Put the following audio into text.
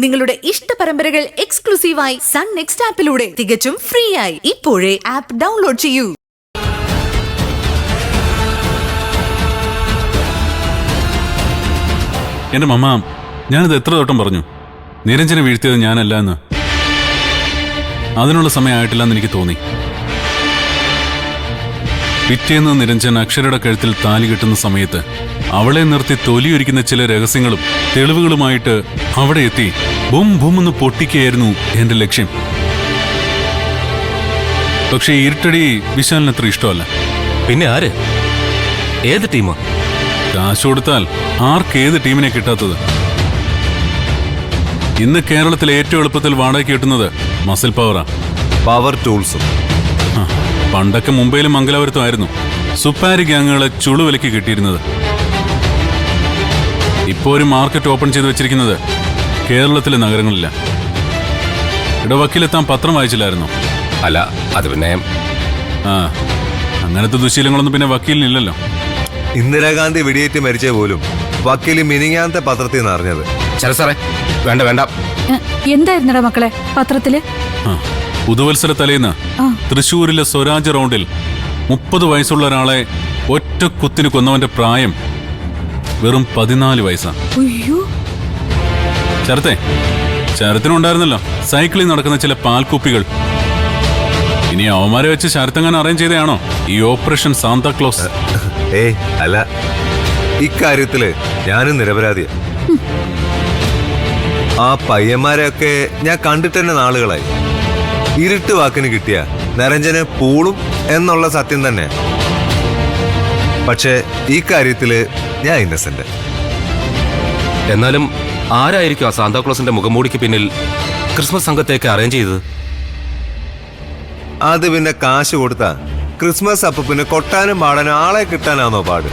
നിങ്ങളുടെ ഇഷ്ട പരമ്പരകൾ എക്സ്ക്ലൂസീവായി സൺ നെക്സ്റ്റ് ആപ്പിലൂടെ തികച്ചും ഫ്രീ ആയി ഇപ്പോഴേ ആപ്പ് ഡൗൺലോഡ് ചെയ്യൂ. എന്റെ മമ്മ, ഞാനിത് എത്ര തൊട്ടം പറഞ്ഞു, നിരഞ്ജനെ വീഴ്ത്തിയത് ഞാനല്ല എന്ന്. അതിനുള്ള സമയമായിട്ടില്ലെന്ന് എനിക്ക് തോന്നി. പിറ്റേന്ന് നിരഞ്ജൻ അക്ഷരയുടെ കഴുത്തിൽ താലി കെട്ടുന്ന സമയത്ത് അവളെ നിർത്തി തൊലിയൊരിക്കുന്ന ചില രഹസ്യങ്ങളും തെളിവുകളുമായിട്ട് അവിടെ എത്തി ബും ബും എന്ന് പൊട്ടിക്കുകയായിരുന്നു എന്റെ ലക്ഷ്യം. പക്ഷേ ഇരുട്ടടി വിശാലിന് അത്ര ഇഷ്ടമല്ല. പിന്നെ ആര്? ഏത് ടീമാ? കാശ് കൊടുത്താൽ ആർക്കേത് ടീമിനെ കിട്ടാത്തത്? ഇന്ന് കേരളത്തിലെ ഏറ്റവും എളുപ്പത്തിൽ വാടകയ്ക്ക് കിട്ടുന്നത് മസിൽ പവറാ. പവർ ടൂൾസും. പണ്ടൊക്കെ മുംബൈയിലും മംഗലാപുരത്തും ആയിരുന്നു സുപ്പാരി ഗ്യാങ്ങുകളെ ചുളുവിലക്ക് കിട്ടിയിരുന്നത്. ഇപ്പോ ഒരു മാർക്കറ്റ് ഓപ്പൺ ചെയ്ത് വെച്ചിരിക്കുന്നത് കേരളത്തിലെ നഗരങ്ങളില്ല. ഇടവക്കീലെത്താൻ പത്രം വായിച്ചില്ലായിരുന്നു? അല്ല, അത് പിന്നെ അങ്ങനത്തെ ദുശീലങ്ങളൊന്നും പിന്നെ വക്കീലിനില്ലല്ലോ. ഇന്ദിരാഗാന്ധി വെടിയേറ്റ് മരിച്ച പോലും വക്കീല് മിനിങ്ങാന്തെ പത്രത്തിൽ നിന്ന് അറിഞ്ഞത്. ശരി സാറേ, വേണ്ട വേണ്ട. എന്തായിരുന്നടാ മക്കളെ പത്രത്തില്? പുതുവത്സര തലേന്ന് തൃശ്ശൂരിലെ സ്വരാജ് റൗണ്ടിൽ 30 വയസ്സുള്ള ഒരാളെ ഒറ്റ കുത്തിന് കൊന്നവന്റെ പ്രായം വെറും 14 വയസ്സാ. ശരത്തിനുണ്ടായിരുന്നല്ലോ സൈക്കിളിൽ നടക്കുന്ന ചില പാൽക്കുപ്പികൾ. ഇനി അവന്മാരെ വെച്ച് ശരത്തങ്ങാൻ അറേഞ്ച് ചെയ്തയാണോ ഈ ഓപ്പറേഷൻ സാന്താക്ലോസ്? അല്ല, ഇക്കാര്യത്തില് ഞാനും നിരപരാധിയാ. ആ പയ്യന്മാരെയൊക്കെ ഞാൻ കണ്ടിട്ടെന്നെ നാളുകളായി. ഇരുട്ട് വാക്കിന് കിട്ടിയ നിരഞ്ജന് പൂളും എന്നുള്ള സത്യം തന്നെ. പക്ഷെ ഈ കാര്യത്തില് ഞാൻ ഇന്നസെന്റ്. എന്നാലും ആരായിരിക്കും ആ സാന്താക്ലോസിന്റെ മുഖംമൂടിക്ക് പിന്നിൽ ക്രിസ്മസ് സംഘത്തേക്ക് അറേഞ്ച് ചെയ്തത്? അത് പിന്നെ കാശ് കൊടുത്താ ക്രിസ്മസ് അപ്പൂപ്പിന് കൊട്ടാനും പാടാനും ആളെ കിട്ടാനാണോ പാട്?